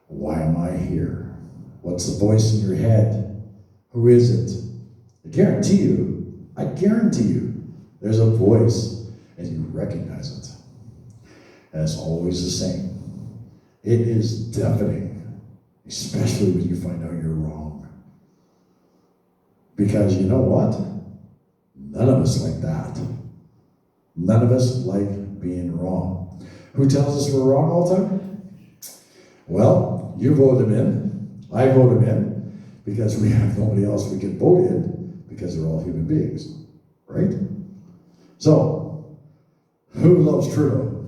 Why am I here? What's the voice in your head? Who is it? I guarantee you, there's a voice and you recognize it. And it's always the same. It is deafening, especially when you find out you're wrong. Because you know what? None of us like that. None of us like being wrong. Who tells us we're wrong all the time? Well, you vote them in. I vote them in because we have nobody else we can vote in because they're all human beings, right? So, who loves Trudeau?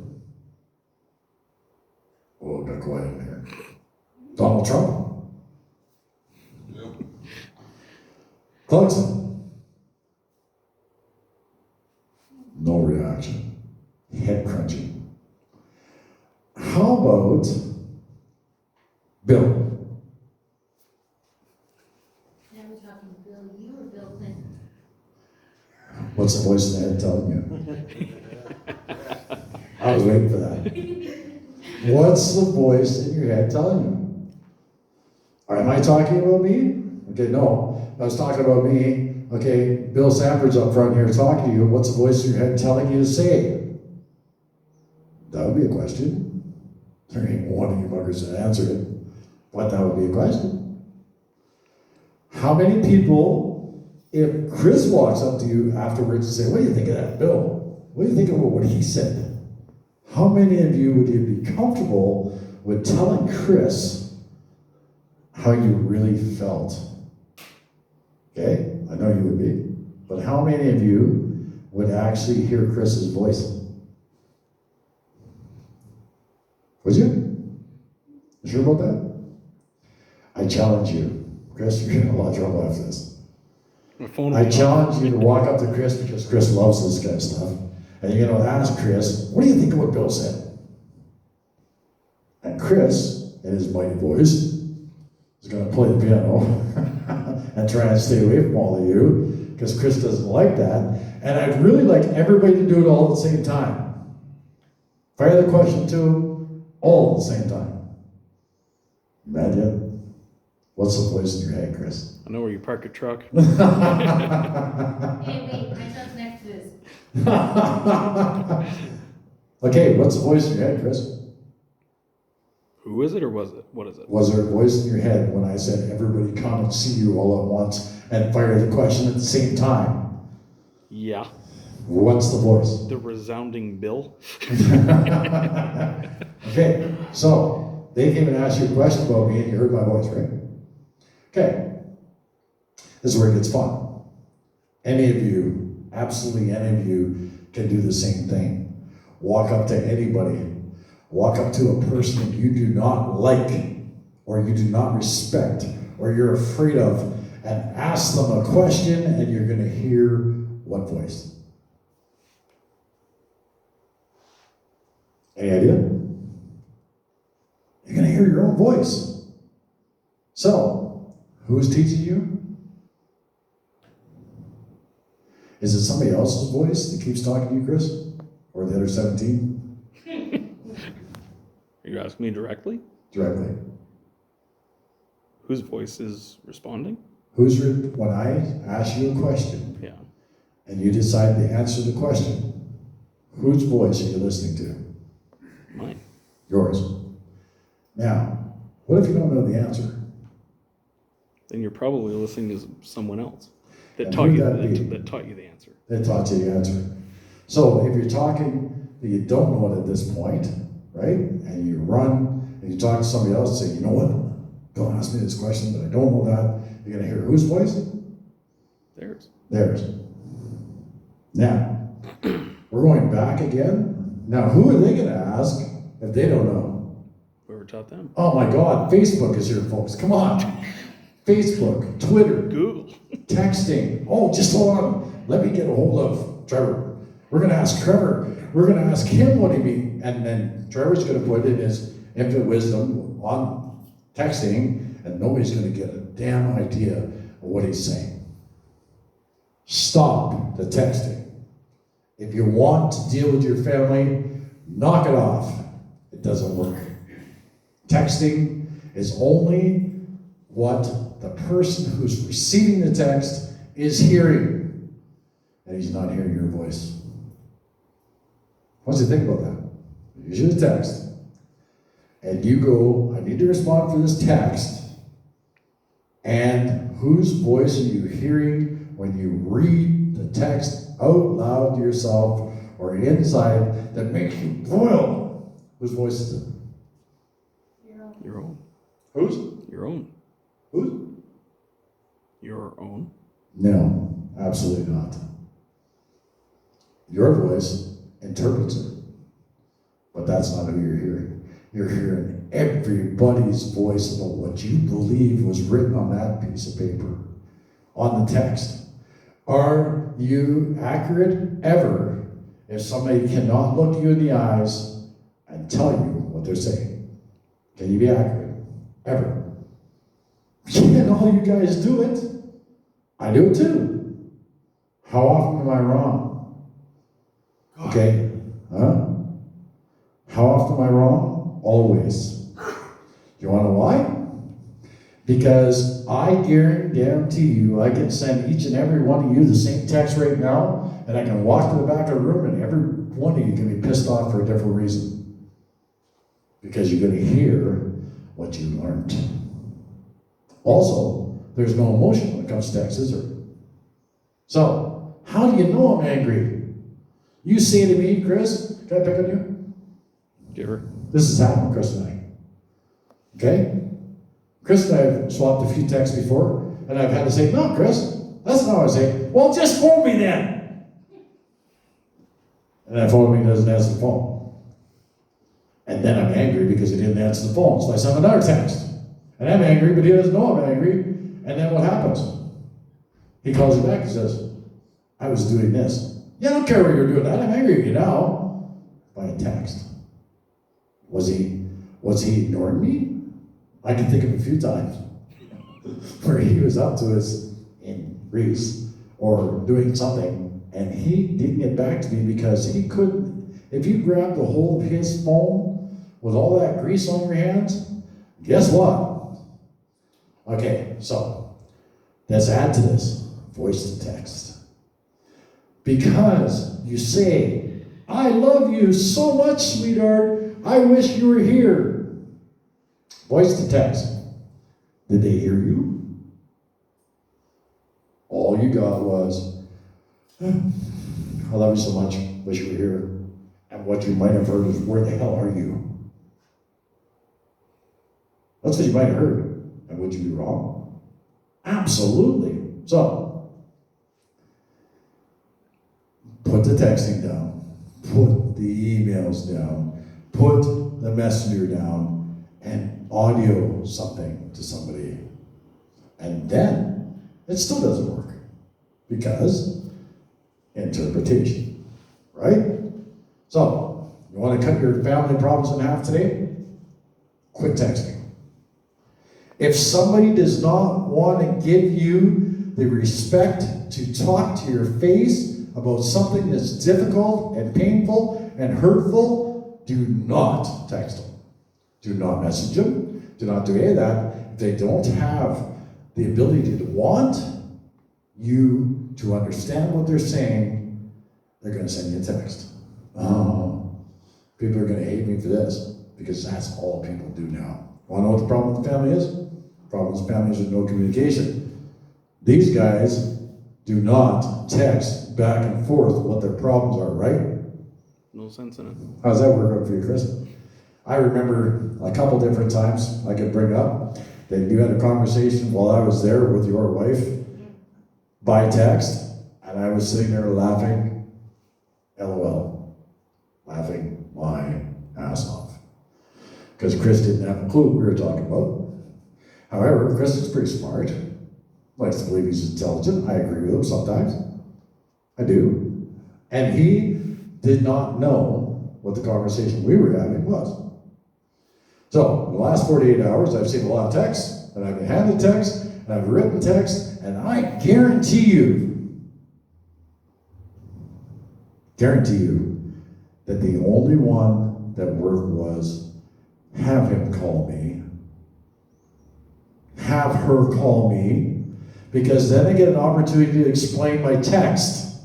Oh, got quiet in here. Donald Trump? Yep. Clarkson? No reaction. Head crunching. How about Bill? Now we're talking Bill, you or Bill Clinton? What's the voice in the head telling you? I was waiting for that. What's the voice in your head telling you? Or am I talking about me? Okay, no. I was talking about me. Okay, Bill Sanford's up front here talking to you. What's the voice in your head telling you to say? That would be a question. There ain't one of you buggers that answered it. But that would be a question. How many people, if Chris walks up to you afterwards and say, what do you think of that Bill? What do you think about what he said? How many of you would you be comfortable with telling Chris how you really felt? Okay, I know you would be. But how many of you would actually hear Chris's voice? Would you? You sure about that? I challenge you. Chris, you're in a lot of trouble after this. I challenge you to walk up to Chris because Chris loves this kind of stuff. And you're going to ask Chris, what do you think of what Bill said? And Chris, in his mighty voice, is going to play the piano and try and stay away from all of you because Chris doesn't like that. And I'd really like everybody to do it all at the same time. Fire the question to him all at the same time. Mad yet? What's the voice in your head, Chris? I know where you park your truck. Hey, wait, my truck's next to this. Okay, what's the voice in your head, Chris? Who is it or was it? What is it? Was there a voice in your head when I said everybody come and see you all at once and fire the question at the same time? Yeah. What's the voice? The resounding Bill. Okay, so they came and asked you a question about me and you heard my voice, right? Okay, this is where it gets fun. Any of you, absolutely any of you, can do the same thing. Walk up to anybody. Walk up to a person that you do not like, or you do not respect, or you're afraid of, and ask them a question, and you're going to hear what voice? Any idea? You're going to hear your own voice. So, who's teaching you? Is it somebody else's voice that keeps talking to you, Chris? Or the other 17? Are you asking me directly? Directly. Whose voice is responding? When I ask you a question, Yeah. and you decide to answer the question, whose voice are you listening to? Mine. Yours. Now, what if you don't know the answer? Then you're probably listening to someone else that And taught who'd you that be? that taught you the answer. That taught you the answer. So if you're talking that you don't know it at this point, right? And you run and you talk to somebody else and say, you know what? Don't ask me this question, but I don't know that. You're going to hear whose voice? Theirs. Theirs. Now, we're going back again. Now, who are they going to ask if they don't know? Whoever taught them. Oh my God, Facebook is here, folks. Come on. Facebook, Twitter, Google. texting. Oh, just hold on. Let me get a hold of Trevor. We're going to ask Trevor. We're going to ask him what he means. And then Trevor's going to put in his infinite wisdom on texting, and nobody's going to get a damn idea of what he's saying. Stop the texting. If you want to deal with your family, knock it off. It doesn't work. Texting is only what the person who's receiving the text is hearing, and he's not hearing your voice. I want you to think about that. Here's your text, and you go, I need to respond for this text, and whose voice are you hearing when you read the text out loud to yourself or inside that makes you boil? Whose voice is it? Your own. Whose? Your own. Whose? Your own. No, absolutely not. Your voice interprets it, but that's not who you're hearing. You're hearing everybody's voice about what you believe was written on that piece of paper, on the text. Are you accurate ever if somebody cannot look you in the eyes and tell you what they're saying? Can you be accurate? Ever? And all you guys do it. I do it too. How often am I wrong? Okay? Huh? How often am I wrong? Always. You want to know why? Because I guarantee you, I can send each and every one of you the same text right now, and I can walk to the back of the room, and every one of you can be pissed off for a different reason. Because you're going to hear what you learned. Also, there's no emotion when it comes to text, is there? So, how do you know I'm angry? You say to me, Chris, can I pick on you? Give her. This has happened, Chris and I. Okay? Chris and I have swapped a few texts before, and I've had to say, no, Chris, that's not what I say. Well, just phone me then. And that phone me doesn't answer the phone. And then I'm angry because he didn't answer the phone. So I send him another text. And I'm angry, but he doesn't know I'm angry. And then what happens? He calls me back and says, I was doing this. Yeah, I don't care what you're doing that. I'm angry at you now. By a text. Was he ignoring me? I can think of a few times where he was up to us in Greece or doing something, and he didn't get back to me because he couldn't. If you grabbed a hold of his phone with all that grease on your hands, guess what? Okay, so let's add to this voice to text. Because you say, I love you so much, sweetheart, I wish you were here. Voice to text. Did they hear you? All you got was, I love you so much, wish you were here. And what you might have heard is, where the hell are you? That's what you might have heard. And would you be wrong? Absolutely. So, put the texting down, put the emails down, put the messenger down, and audio something to somebody. And then it still doesn't work because interpretation, right? So, you want to cut your family problems in half today? Quit texting. If somebody does not want to give you the respect to talk to your face about something that's difficult and painful and hurtful, do not text them. Do not message them. Do not do any of that. If they don't have the ability to want you to understand what they're saying, they're going to send you a text. Oh, people are going to hate me for this because that's all people do now. Want to know what the problem with the family is? The problem with families is no communication. These guys do not text back and forth what their problems are, right? No sense in it. How's that work out for you, Chris? I remember a couple different times I could bring up that you had a conversation while I was there with your wife by text, and I was sitting there laughing, LOL, laughing my ass off. Because Chris didn't have a clue what we were talking about. However, Chris is pretty smart. Likes to believe he's intelligent. I agree with him sometimes. I do. And he did not know what the conversation we were having was. So, in the last 48 hours, I've seen a lot of texts, and I've been handed texts, and I've written texts, and I guarantee you that the only one that worked was have him call me have her call me, because then I get an opportunity to explain my text.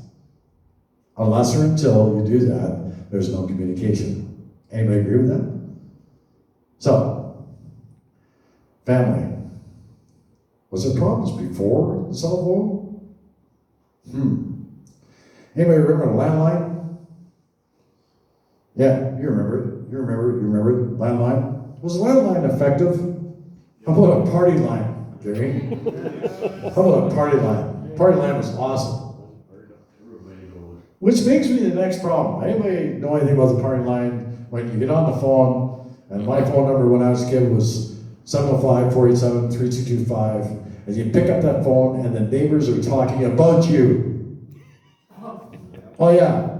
Unless or until you do that, there's no communication. Anybody agree with that? So, family. Was there problems before the cell phone? Anybody remember the landline? Yeah, you remember it. You remember it. Landline. Was the landline effective? How about a party line, Jeremy? How about a party line? Party line was awesome. Which brings me to the next problem. Anybody know anything about the party line? When you get on the phone, and my phone number when I was a kid was 705-487-3225, and you pick up that phone and the neighbors are talking about you. Oh yeah.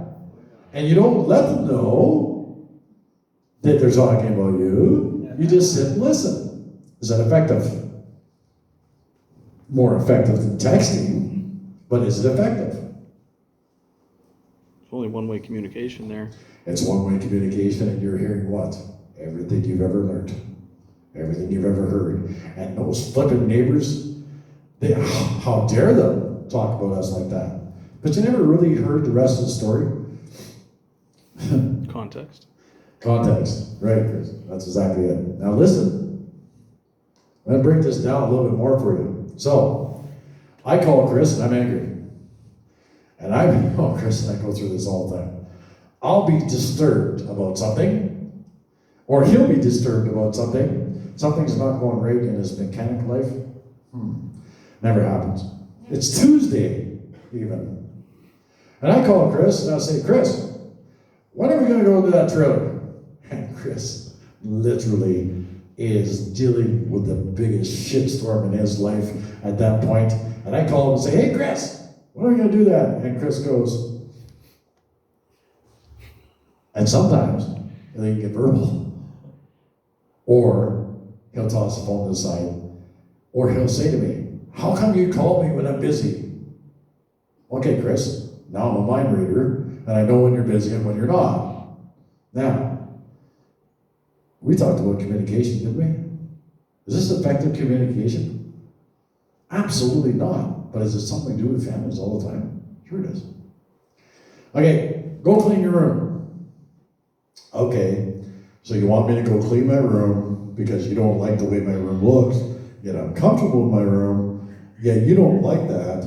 And you don't let them know that they're talking about you. You just sit and listen. Is that effective? More effective than texting, but is it effective? It's only one-way communication there. It's one-way communication, and you're hearing what? Everything you've ever learned. Everything you've ever heard. And those flipping neighbors, how dare them talk about us like that? But you never really heard the rest of the story? Context. Context, right, Chris? That's exactly it. Now listen, I'm going to break this down a little bit more for you. So, I call Chris and I'm angry. And Chris and I go through this all the time. I'll be disturbed about something, or he'll be disturbed about something. Something's not going right in his mechanic life. Never happens. It's Tuesday, even. And I call Chris and I say, Chris, when are we going to go into that trailer? And Chris literally is dealing with the biggest shitstorm in his life at that point. And I call him and say, hey, Chris, when are we going to do that? And Chris goes, and sometimes he'll get verbal. Or he'll toss the phone to the side. Or he'll say to me, how come you call me when I'm busy? Okay, Chris, now I'm a mind reader, and I know when you're busy and when you're not. Now, we talked about communication, didn't we? Is this effective communication? Absolutely not. But is it something we do with families all the time? Sure it is. Okay, go clean your room. Okay, so you want me to go clean my room because you don't like the way my room looks, yet I'm comfortable in my room, yet you don't like that,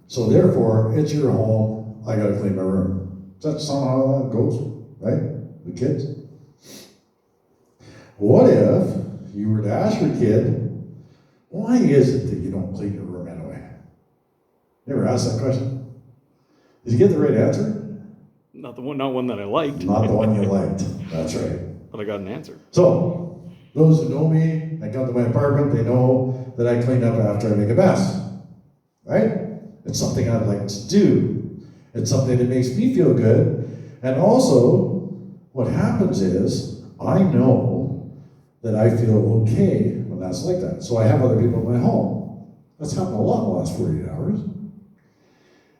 so therefore, it's your home, I gotta clean my room. Does that sound how that goes, right? The kids? What if you were to ask your kid, why is it that you don't clean your room anyway? You ever asked that question? Did you get the right answer? Not one that I liked. Not the one you liked, that's right. But I got an answer. So, those who know me, I come to my apartment, they know that I clean up after I make a mess, right? It's something I like to do. It's something that makes me feel good. And also, what happens is, I know that I feel okay when that's like that. So I have other people in my home. That's happened a lot in the last 48 hours.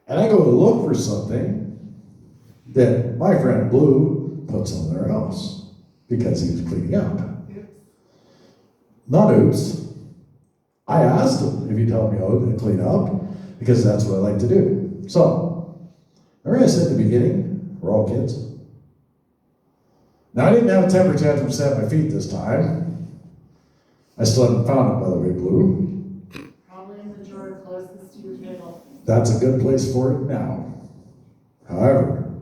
And I go to look for something that my friend Blue puts on their house because he was cleaning up. Not oops. I asked him if he'd help me out and clean up because that's what I like to do. So, remember I said at the beginning, we're all kids. Now I didn't have a temper tantrum set at my feet this time. I still haven't found it, by the way, Blue. Probably in the drawer closest to your middle. That's a good place for it now. However,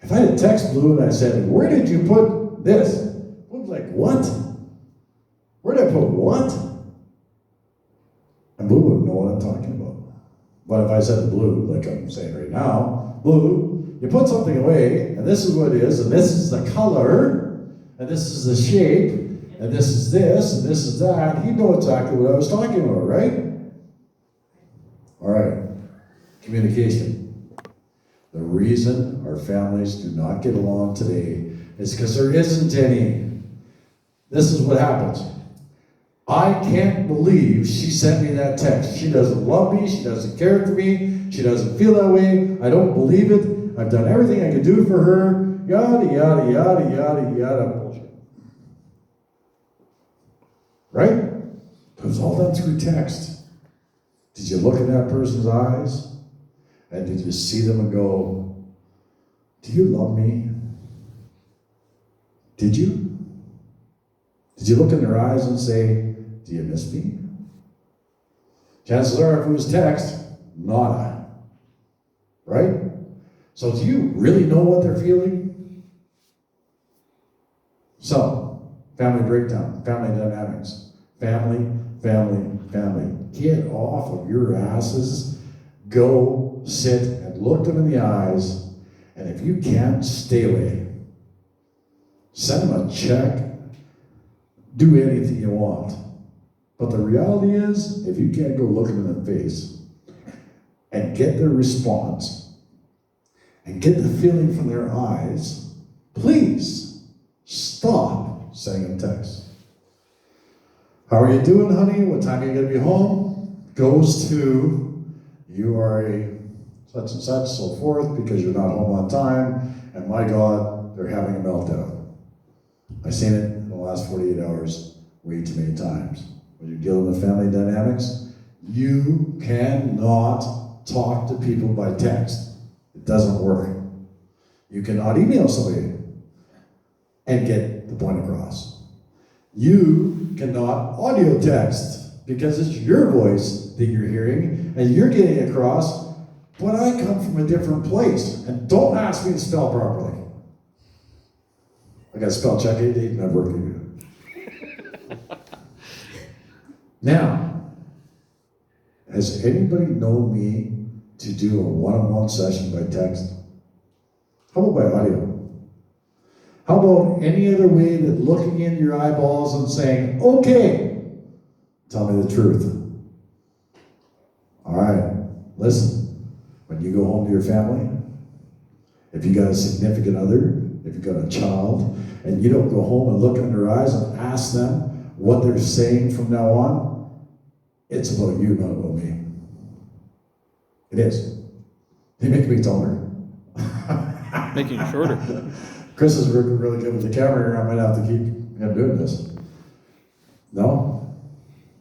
if I had text Blue and I said, where did you put this? Blue was like, what? Where did I put what? And Blue wouldn't know what I'm talking about. But if I said to Blue, like I'm saying right now, Blue, you put something away, and this is what it is, and this is the color, and this is the shape, and this is this, and this is that, he'd know exactly what I was talking about, right? All right. Communication. The reason our families do not get along today is because there isn't any. This is what happens. I can't believe she sent me that text. She doesn't love me. She doesn't care for me. She doesn't feel that way. I don't believe it. I've done everything I could do for her. Yada, yada, yada, yada, yada. Bullshit. Right? was all done through text. Did you look in that person's eyes? And did you see them and go, do you love me? Did you? Did you look in their eyes and say, do you miss me? Chances are, if it was text, nada. Right? So do you really know what they're feeling? So, family breakdown, family dynamics, family. Get off of your asses. Go sit and look them in the eyes. And if you can't, stay away. Send them a check. Do anything you want. But the reality is, if you can't go look them in the face and get their response and get the feeling from their eyes, please stop sending them texts. How are you doing, honey? What time are you going to be home? Goes to, you are a such and such, so forth, because you're not home on time, and my God, they're having a meltdown. I've seen it in the last 48 hours way too many times. When you're dealing with family dynamics, you cannot talk to people by text. It doesn't work. You cannot email somebody and get the point across. You cannot audio text because it's your voice that you're hearing and you're getting across, but I come from a different place. And don't ask me to spell properly. I got spell check 8 never worked with you. Now, has anybody known me to do a one-on-one session by text? How about by audio? How about any other way than looking in your eyeballs and saying, okay, tell me the truth. All right, listen, when you go home to your family, if you got a significant other, if you got a child, and you don't go home and look in their eyes and ask them what they're saying from now on, it's about you, not about me. It is. They make me taller. Making it shorter. Chris is really good with the camera here. I might have to keep him doing this. No?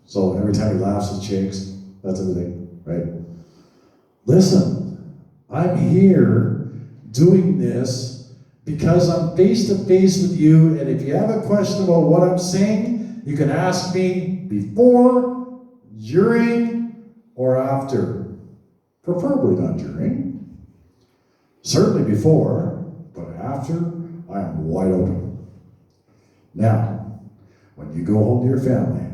So every time he laughs and shakes, that's everything, right? Listen, I'm here doing this because I'm face to face with you, and if you have a question about what I'm saying, you can ask me before, during, or after. Preferably not during. Certainly before, but after, I am wide open. Now, when you go home to your family,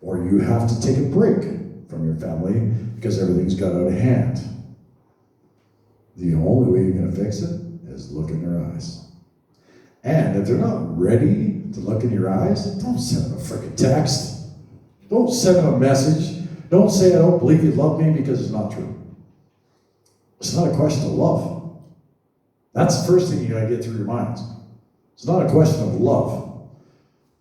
or you have to take a break from your family because everything's got out of hand, the only way you're going to fix it is look in their eyes. And if they're not ready to look in your eyes, don't send them a freaking text. Don't send them a message. Don't say, I don't believe you love me, because it's not true. It's not a question of love. That's the first thing you gotta get through your minds. It's not a question of love.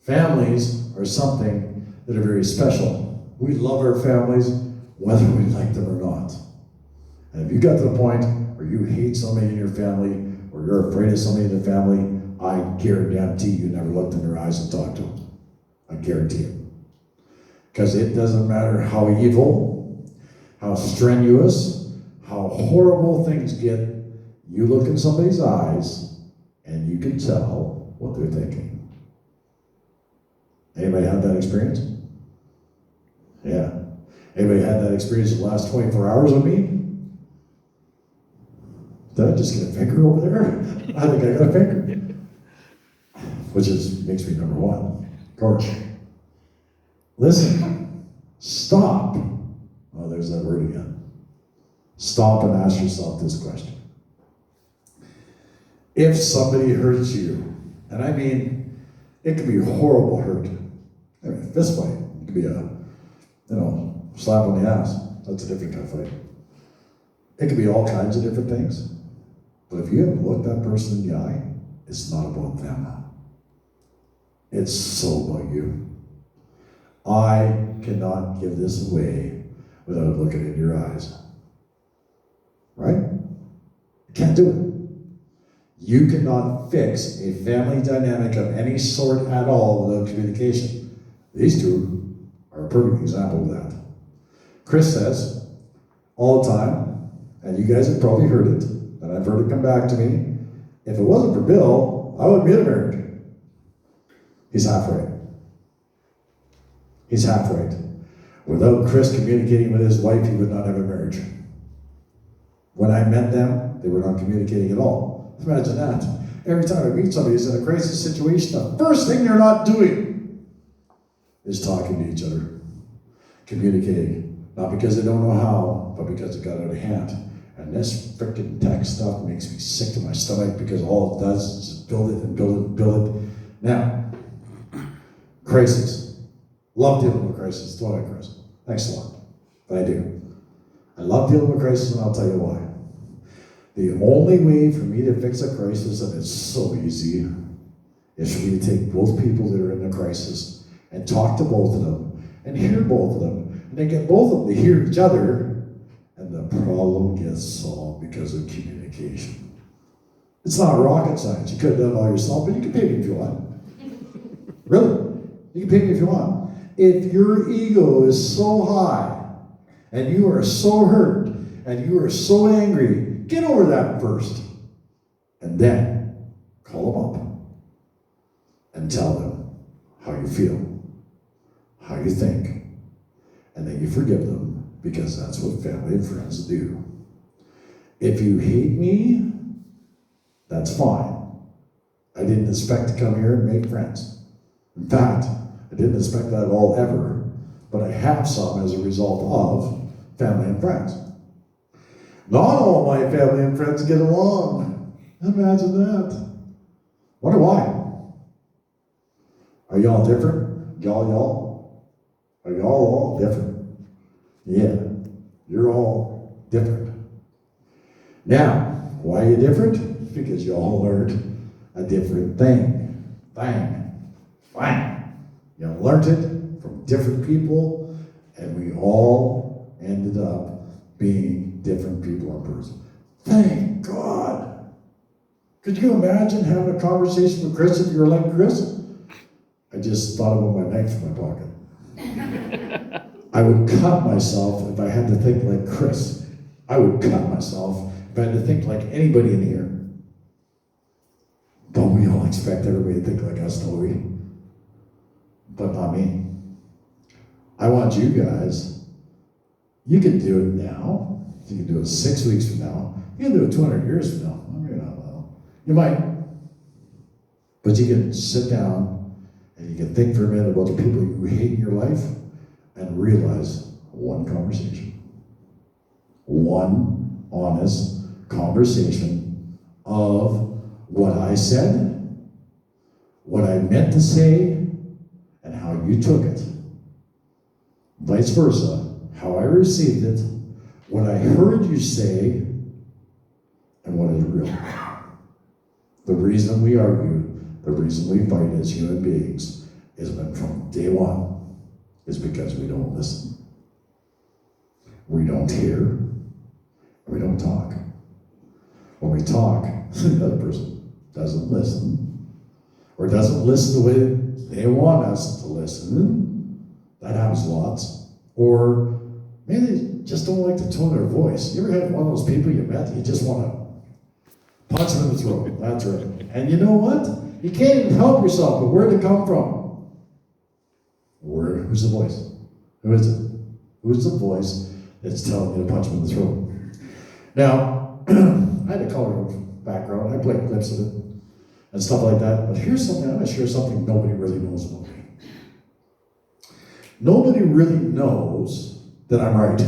Families are something that are very special. We love our families whether we like them or not. And if you got to the point where you hate somebody in your family, or you're afraid of somebody in the family, I guarantee you never looked in their eyes and talked to them. I guarantee it. Because it doesn't matter how evil, how strenuous, how horrible things get, you look in somebody's eyes and you can tell what they're thinking. Anybody had that experience? Yeah. Anybody had that experience in the last 24 hours with me? Did I just get a finger over there? I think I got a finger. Which makes me number one. Of course. Listen, stop. Oh, there's that word again. Stop and ask yourself this question. If somebody hurts you, and I mean, it can be horrible hurt. I mean, fist fight. It could be a, slap on the ass. That's a different kind of fight. It could be all kinds of different things. But if you haven't looked that person in the eye, it's not about them. It's so about you. I cannot give this away without looking in your eyes. Right? You can't do it. You cannot fix a family dynamic of any sort at all without communication. These two, are a perfect example of that. Chris says all the time, and you guys have probably heard it, and I've heard it come back to me, if it wasn't for Bill, I wouldn't be in a marriage. He's half right. He's half right. Without Chris communicating with his wife, he would not have a marriage. When I met them, they were not communicating at all. Imagine that. Every time I meet somebody who's in a crisis situation, the first thing they're not doing is talking to each other, communicating. Not because they don't know how, but because it got out of hand. And this frickin' tech stuff makes me sick to my stomach because all it does is just build it and build it and build it. Now, crisis. Love dealing with crisis, don't I, Chris? Thanks a lot. I do. I love dealing with crisis, and I'll tell you why. The only way for me to fix a crisis, and it's so easy, is for me to take both people that are in the crisis and talk to both of them and hear both of them, and then get both of them to hear each other, and the problem gets solved because of communication. It's not rocket science. You could have done it all yourself, but you can pay me if you want. Really, you can pay me if you want. If your ego is so high, and you are so hurt, and you are so angry, get over that first. And then call them up and tell them how you feel, how you think, and then you forgive them, because that's what family and friends do. If you hate me, that's fine. I didn't expect to come here and make friends. In fact, I didn't expect that at all ever, but I have some as a result of family and friends. Not all my family and friends get along. Imagine that. Wonder why? Are y'all different? Y'all? Are y'all all different? Yeah, you're all different. Now, why are you different? Because you all learned a different thing. Bang. You learned it from different people, and we all ended up being different people in person. Thank God. Could you imagine having a conversation with Chris if you were like Chris? I just thought about my knife in my pocket. I would cut myself if I had to think like Chris. I would cut myself if I had to think like anybody in here. But we all expect everybody to think like us, don't we? But not me. I want you guys, you can do it now. You can do it 6 weeks from now. You can do it 200 years from now. Maybe not well. You might. But you can sit down and you can think for a minute about the people you hate in your life and realize one conversation. One honest conversation of what I said, what I meant to say, and how you took it. Vice versa, how I received it, what I heard you say, and what is real. The reason we argue, the reason we fight as human beings, has been from day one, is because we don't listen. We don't hear, and we don't talk. When we talk, the other person doesn't listen, or doesn't listen the way they want us to listen. That happens lots. Or maybe they just don't like the tone of their voice. You ever had one of those people you met, you just want to punch them in the throat? That's right. And you know what? You can't even help yourself, but where'd it come from? Who's the voice? Who is it? Who's the voice that's telling you to punch them in the throat? Now, I had a color background. I played clips of it and stuff like that. But here's something, I'm going to share something nobody really knows about me. Nobody really knows that I'm right.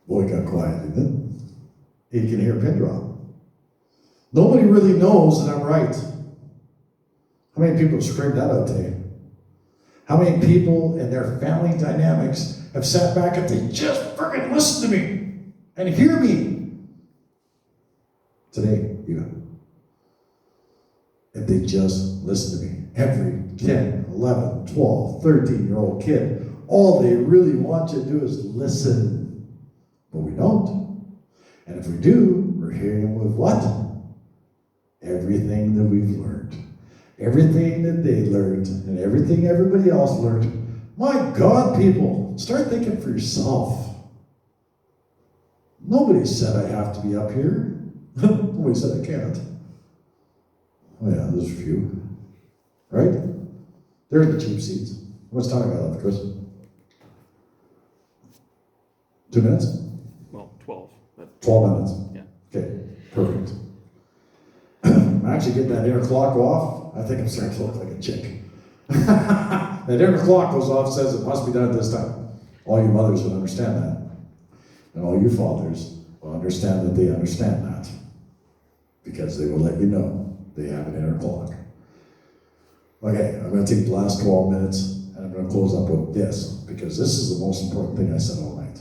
Boy, it got quiet, didn't it? You can hear a pin drop. Nobody really knows that I'm right. How many people have screamed that out today? How many people in their family dynamics have sat back and they just freaking listen to me and hear me? Today, even. If they just listen to me. Every 10, 11, 12, 13-year-old kid, all they really want you to do is listen. But we don't. And if we do, we're hearing with what? Everything that we've learned. everything that they learned and everything everybody else learned. My God, people, start thinking for yourself. Nobody said I have to be up here. Nobody said I can't. Oh yeah, there's a few. Right? There's the cheap seats. How much time I got left, Chris? 2 minutes? Well, 12. But 12 minutes. yeah. Okay, perfect. I'm actually getting that inner clock off. I think I'm starting to look like a chick. That inner clock goes off, says it must be done at this time. All you mothers would understand that. And all you fathers will understand that they understand that. Because they will let you know they have an inner clock. Okay, I'm going to take the last 12 minutes and I'm going to close up with this, because this is the most important thing I said all night.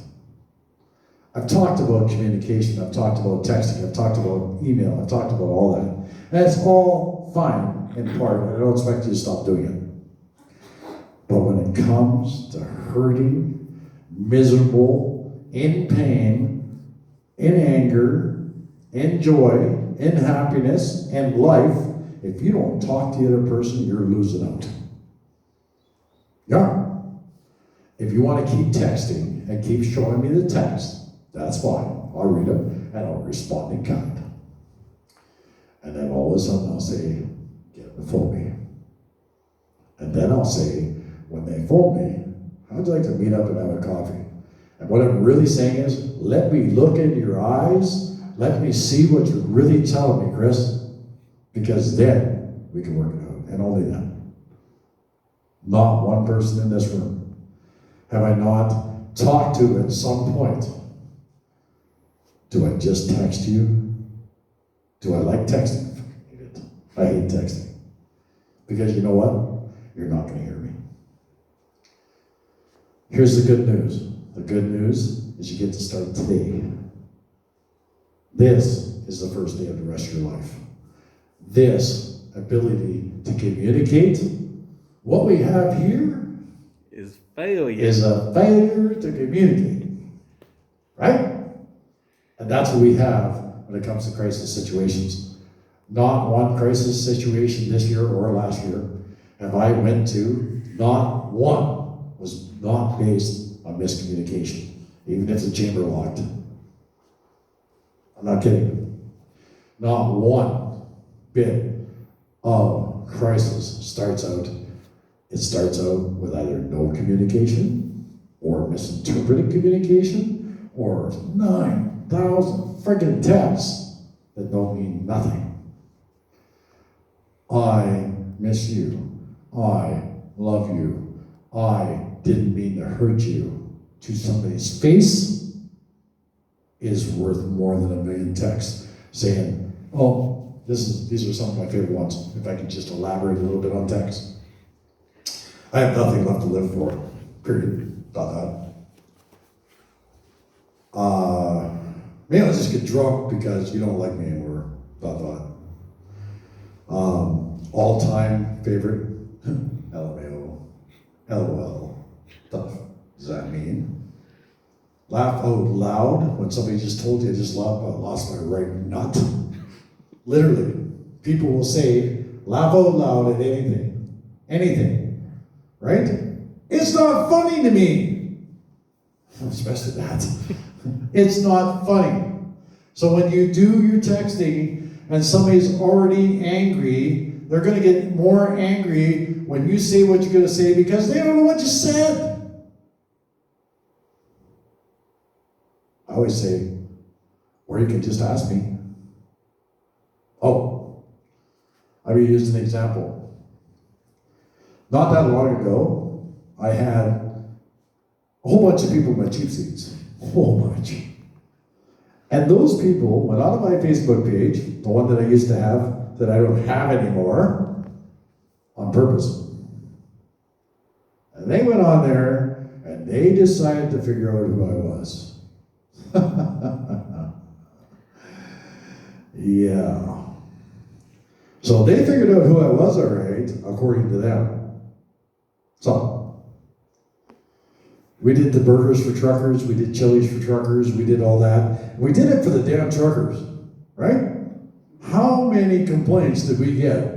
I've talked about communication, I've talked about texting, I've talked about email, I've talked about all that. And it's all fine in part, and I don't expect you to stop doing it. But when it comes to hurting, miserable, in pain, in anger, in joy, in happiness, and life, if you don't talk to the other person, you're losing out. Yeah. If you want to keep texting and keep showing me the text, that's fine. I'll read them and I'll respond in kind. And then all of a sudden I'll say, get them to phone me. And then I'll say, when they phone me, how'd you like to meet up and have a coffee? And what I'm really saying is, let me look into your eyes. Let me see what you're really telling me, Chris. Because then we can work it out. And only then. Not one person in this room have I not talked to at some point. Do I just text you? Do I like texting? I hate texting. Because you know what? You're not going to hear me. Here's the good news. The good news is you get to start today. This is the first day of the rest of your life. This ability to communicate, what we have here Is failure. is a failure to communicate. Right? And that's what we have when it comes to crisis situations. Not one crisis situation this year or last year have I went to, not one was not based on miscommunication, even if the chamber locked. I'm not kidding. Not one bit of crisis starts out with either no communication or misinterpreted communication or 9,000 friggin' texts that don't mean nothing. I miss you. I love you. I didn't mean to hurt you. To somebody's face is worth more than a million texts saying, oh, these are some of my favorite ones. If I could just elaborate a little bit on text. I have nothing left to live for. Period. Dot. Maybe I'll just get drunk because you don't like me anymore. Dot. All-time favorite. LMAO. LOL. Stuff. Does that mean? Laugh out loud when somebody just told you I just lost my right nut. Literally. People will say, laugh out loud at anything. Anything. Right? It's not funny to me. Especially that. It's not funny. So when you do your texting and somebody's already angry, they're going to get more angry when you say what you're going to say because they don't know what you said. I always say, or you can just ask me. Oh, I will use an example. Not that long ago, I had a whole bunch of people in my cheap seats. A whole bunch. And those people went onto my Facebook page, the one that I used to have, that I don't have anymore, on purpose. And they went on there, and they decided to figure out who I was. Yeah. So they figured out who I was, all right, according to them. So, we did the burgers for truckers, we did chilies for truckers, we did all that. We did it for the damn truckers, right? How many complaints did we get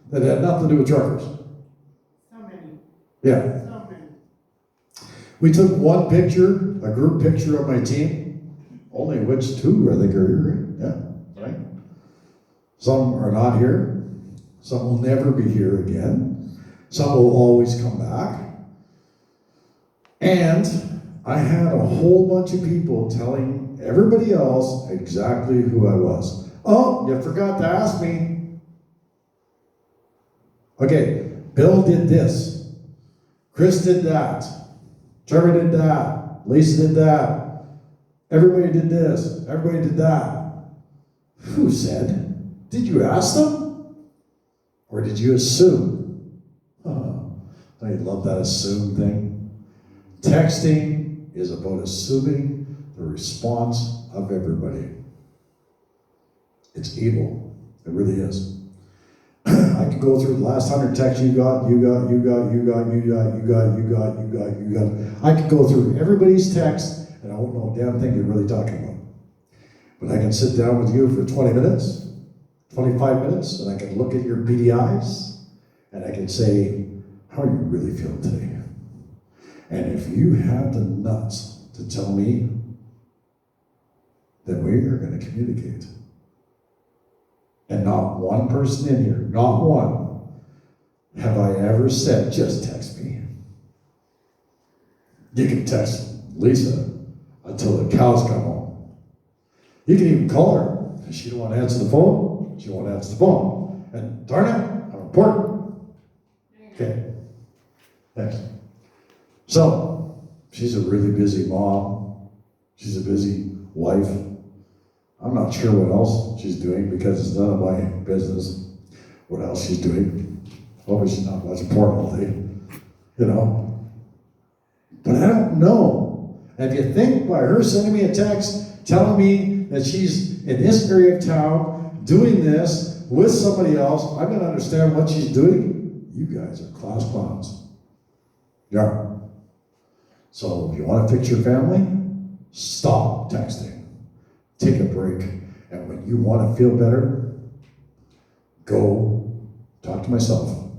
that had nothing to do with truckers. So many, Yeah. so many. We took one picture, a group picture of my team, only which two, I think, are here. Yeah, right? Some are not here. Some will never be here again. Some will always come back. And I had a whole bunch of people telling everybody else exactly who I was. Oh, you forgot to ask me. Okay, Bill did this. Chris did that. Trevor did that. Lisa did that. Everybody did this. Everybody did that. Who said? Did you ask them? Or did you assume? I love that assume thing. Texting is about assuming the response of everybody. It's evil. It really is. I could go through the last 100 texts you got. I could go through everybody's text, and I won't know a damn thing you're really talking about. But I can sit down with you for 20 minutes, 25 minutes, and I can look at your beady eyes, and I can say, how are you really feeling today? And if you have the nuts to tell me, then we are going to communicate. And not one person in here, not one, have I ever said, just text me. You can text Lisa until the cows come home. You can even call her. If she don't want to answer the phone, she won't answer the phone. And darn it, I'm important. Okay, thanks. So, she's a really busy mom. She's a busy wife. I'm not sure what else she's doing because it's none of my business what else she's doing. Hopefully she's not watching porn all day, you know. But I don't know. And if you think by her sending me a text telling me that she's in this area of town doing this with somebody else, I'm going to understand what she's doing. You guys are class clowns. Yeah. So if you want to fix your family, stop texting. Take a break. And when you want to feel better, go talk to myself,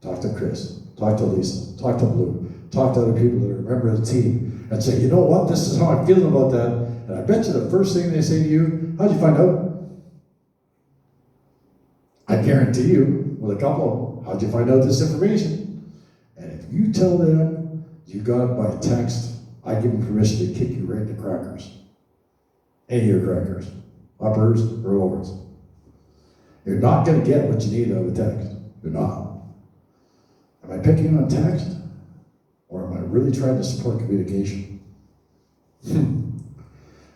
talk to Chris, talk to Lisa, talk to Blue, talk to other people that are a member of the team, and say, you know what, this is how I'm feeling about that. And I bet you the first thing they say to you, how'd you find out? I guarantee you, with a couple, how'd you find out this information? And if you tell them you got it by text, I give them permission to kick you right in the crackers. Any of your crackers, uppers or lowers. You're not going to get what you need out of a text. You're not. Am I picking on text? Or am I really trying to support communication?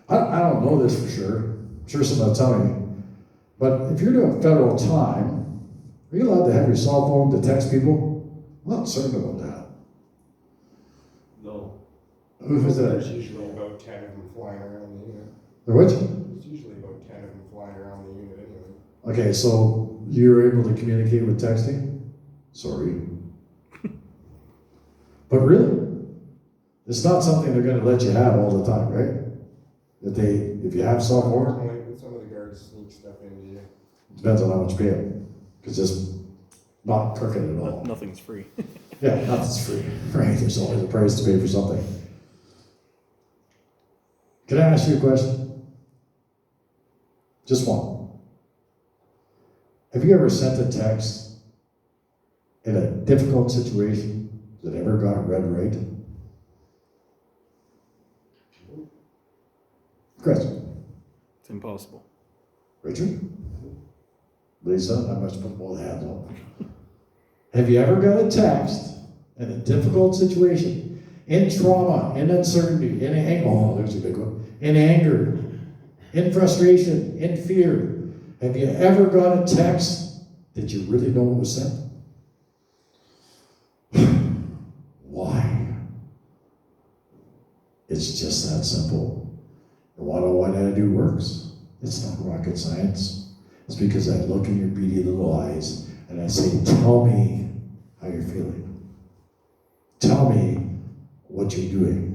I don't know this for sure. I'm sure someone will tell me. But if you're doing federal time, are you allowed to have your cell phone to text people? I'm not certain about that. No. Who was There's that? usually about 10 of them flying around the unit. The which? There's usually about 10 of them flying around the unit anyway. Okay, so you're able to communicate with texting? Sorry. But really, it's not something they're going to let you have all the time, right? If you have cell phone, Unfortunately, some of the guards sneak stuff into you. depends on how much you pay them. Because it's not crooked at all. Nothing's free. Yeah, nothing's free, right? There's always a price to pay for something. Can I ask you a question? Just one. Have you ever sent a text in a difficult situation that ever got read right? Chris? It's impossible. Richard? Lisa? I must put both hands up. Have you ever got a text in a difficult situation, in trauma, in uncertainty, in anger, oh, there's a big one, in anger, in frustration, in fear? Have you ever got a text that you really know what was sent? Why? It's just that simple. You want to know why that do works? It's not rocket science. It's because I look in your beady little eyes and I say, tell me how you're feeling. Tell me what you're doing.